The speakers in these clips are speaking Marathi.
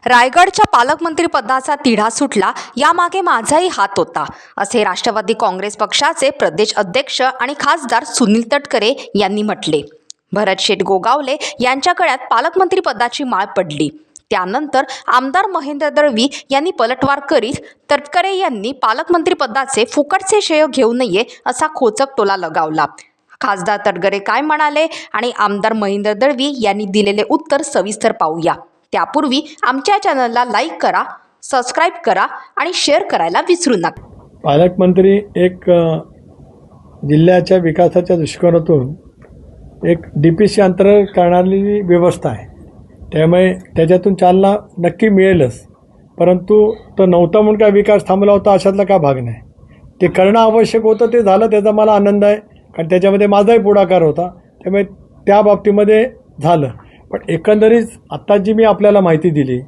रायगडच्या पालकमंत्री पदाचा तिढा सुटला यामागे माझाही हात होता, असे राष्ट्रवादी काँग्रेस पक्षाचे प्रदेश अध्यक्ष आणि खासदार सुनील तटकरे यांनी म्हटले. भरतशेठ गोगावले यांच्या गळ्यात पालकमंत्री पदाची माळ पडली. त्यानंतर आमदार महेंद्र दळवी यांनी पलटवार करीत तटकरे यांनी पालकमंत्री पदाचे फुकटचे श्रेय घेऊ नये असा खोचक टोला लगावला. खासदार तटकरे काय म्हणाले आणि आमदार महेंद्र दळवी यांनी दिलेले उत्तर सविस्तर पाहूया. त्यापूर्वी आमच्या चॅनलला लाईक करा, सबस्क्राईब करा आणि शेअर करायला विसरू नका. पालकमंत्री एक जिल्ह्याच्या विकासाच्या दृष्टिकोनातून एक DPC अंतर्गत करणारी व्यवस्था आहे. त्यामुळे त्याच्यातून चालना नक्की मिळेलच, परंतु तो नव्हता म्हणून काय विकास थांबला होता अशातला काय भाग नाही. ते करणं आवश्यक होतं, ते झालं, त्याचा मला आनंद आहे, कारण त्याच्यामध्ये माझाही पुढाकार होता. त्यामुळे त्या बाबतीमध्ये झालं. पण एकंदरीत आत्ता जी मी आपल्याला माहिती दिली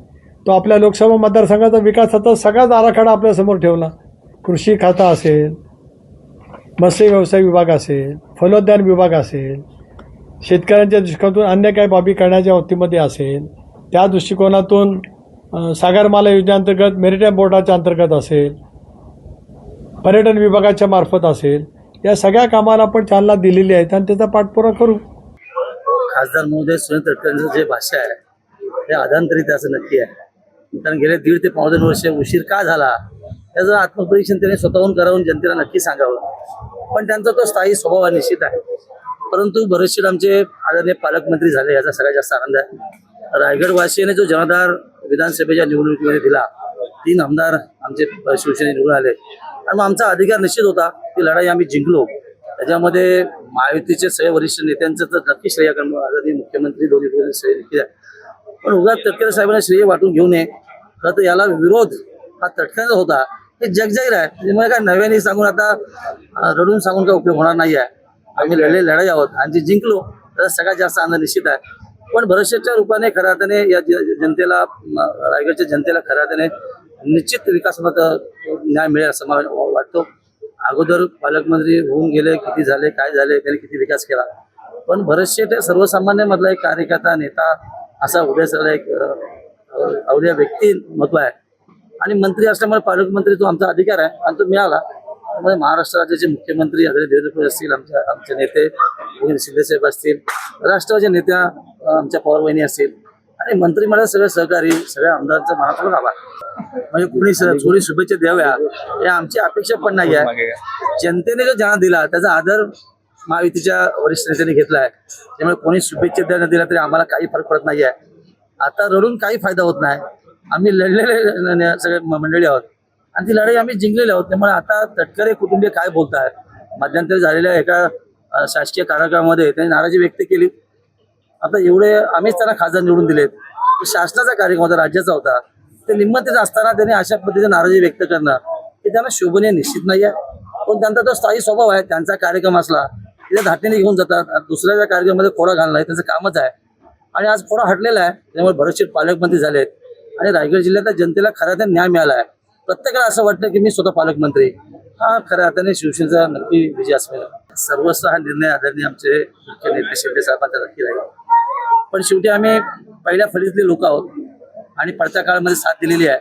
तो आपल्या लोकसभा मतदारसंघाचा विकासाचा सगळाच आराखडा आपल्यासमोर ठेवला. कृषी खाता असेल, मत्स्य व्यवसाय विभाग असेल, फलोद्यान विभाग असेल, शेतकऱ्यांच्या दृष्टिकोनातून अन्य काही बाबी करण्याच्या बाबतीमध्ये असेल, त्या दृष्टिकोनातून सागरमाला योजनेअंतर्गत मेरिटाईम बोर्डाच्या अंतर्गत असेल, पर्यटन विभागाच्या मार्फत असेल, या सगळ्या कामाला आपण चालना दिलेली आहे आणि त्याचा पाठपुरावा करू. खासदार महोदय सुनील तटकरेंचं जे भाषा आहे ते आधांतरित असं नक्की आहे. कारण गेले 1.5 ते 2.5 वर्ष उशीर का झाला याचं आत्मपरीक्षण त्याने स्वतःहून करावून जनतेला नक्की सांगावं. पण त्यांचा तो स्थायी स्वभाव निश्चित आहे. परंतु बरेचसे आमचे आदरणीय पालकमंत्री झाले याचा सगळ्यात जास्त आनंद आहे. रायगडवासीयाने जो जनाधार विधानसभेच्या निवडणुकीमध्ये दिला, 3 आमदार आमचे शिवसेने निवडून आले आणि मग आमचा अधिकार निश्चित होता. ती लढाई आम्ही जिंकलो. त्याच्यामध्ये महायुतीचे सगळे वरिष्ठ नेत्यांचं तर नक्की श्रेय आदरणीय मुख्यमंत्री दोन्ही श्रेय नक्की आहे. पण उगाच तटकरे साहेबांना श्रेय वाटून घेऊ नये. खरं तर याला विरोध हा तटकरेचा होता हे जगजाहीर आहे. त्यामुळे काय नव्याने सांगून आता रडून सांगून काय उपयोग होणार नाही आहे. आम्ही लढलेली लढाई आहोत आणि जे जिंकलो त्याचा सगळ्यात जास्त आनंद निश्चित आहे. पण भरतशेठच्या रूपाने खऱ्या अर्थाने या जनतेला, रायगडच्या जनतेला खऱ्या अर्थाने निश्चित विकासात न्याय मिळेल असं मला वाटतो. अगोदर पालकमंत्री होऊन गेले, किती झाले, काय झाले, त्यांनी किती विकास केला. पण भरतशेठ हे सर्वसामान्य मधला एक कार्यकर्ता, नेता असा उदय एक अवघ्या व्यक्तिमत्व आहे. आणि मंत्री असल्यामुळे पालकमंत्री तो आमचा अधिकार आहे आणि तो मिळाला. त्यामुळे महाराष्ट्र राज्याचे मुख्यमंत्री आदरणीय देवेंद्र फडणवीस असतील, आमचे नेते शिंदेसाहेब असतील, राष्ट्रवादी नेत्या आमच्या पवारवहिनी असतील आणि मंत्रिमंडळ सगळे सहकारी, सगळ्या आमदारांचा मनापासून आभार. म्हणजे कोणी शुभेच्छा द्याव्या हे आमची अपेक्षा पण नाही आहे. जनतेने जो जनाधार दिला त्याचा आदर महायुतीच्या वरिष्ठ नेत्यांनी घेतला आहे. त्यामुळे कोणी शुभेच्छा द्यायला दिला तरी आम्हाला काही फरक पडत नाही आहे. आता रडून काही फायदा होत नाही. आम्ही लढलेले सगळे मंडळी आहोत आणि ती लढाई आम्ही जिंकलेली आहोत. त्यामुळे आता तटकरे कुटुंबीय काय बोलत आहेत, मध्यंतरी झालेल्या एका शासकीय कार्यक्रमामध्ये त्यांनी नाराजी व्यक्त केली. आता एवढे आम्हीच त्यांना खासदार निवडून दिलेत. शासनाचा कार्यक्रम होता, राज्याचा होता, ते निमंत्रित असताना त्यांनी अशा पद्धतीने नाराजी व्यक्त करणं हे त्यांना शोभनीय निश्चित नाही आहे. पण त्यांचा तो स्थायी स्वभाव आहे. त्यांचा कार्यक्रम असला तिथे धाटणीने घेऊन जातात. दुसऱ्याच्या कार्यक्रमामध्ये खोडा घालणं हे त्यांचं कामच आहे आणि आज खोडा हटलेला आहे. त्यामुळे भरतशेठ पालकमंत्री झालेत आणि रायगड जिल्ह्यातल्या जनतेला खऱ्या अर्थाने न्याय मिळाला आहे. प्रत्येकाला असं वाटतं की मी स्वतः पालकमंत्री, हा खऱ्या अर्थाने शिवसेनेचा नक्की विजय असेल. सर्वस्व हा निर्णय आदरणीय आमचे मुख्य नेते शिंदेसाहेबांचा नक्की राहील. पण शेवटी आम्ही पहिल्या फळीतले लोक आहोत आणि पडत्या काळामध्ये साथ दिलेली आहे.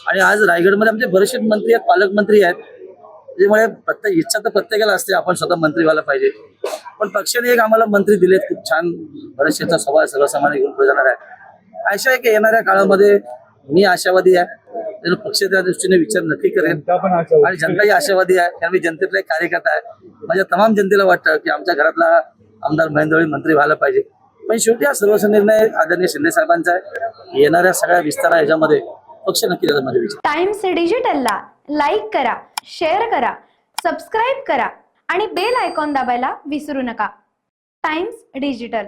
आणि आज रायगडमध्ये आमचे बरेचसे मंत्री आहेत, पालकमंत्री आहेत. त्यामुळे प्रत्येक इच्छा तर प्रत्येकाला असते आपण स्वतः मंत्री व्हायला पाहिजे. पण पक्षाने एक आम्हाला मंत्री दिलेत, खूप छान बरेचशेचा स्वभाव सर्वसामान्य घेऊन पुढे जाणार आहे. अशा आहे की येणाऱ्या काळामध्ये मी आशावादी आहे. पक्ष त्या दृष्टीने विचार नक्की करेन आणि जनताही आशावादी आहे. कारण मी जनतेतला एक कार्यकर्ता आहे. माझ्या तमाम जनतेला वाटतं की आमच्या घरातला आमदार महेंद्र दळवी मंत्री व्हायला पाहिजे. पण शेवटी हा सर्वस्व निर्णय आदरणीय शिंदे साहेबांचा आहे. येणाऱ्या सगळ्या विस्तारा ह्याच्यामध्ये पक्ष नक्की त्याचा मध्ये विचार. टाइम्स डिजिटलला लाईक करा, शेअर करा, सबस्क्राईब करा आणि बेल आयकॉन दाबायला विसरू नका. Times digital.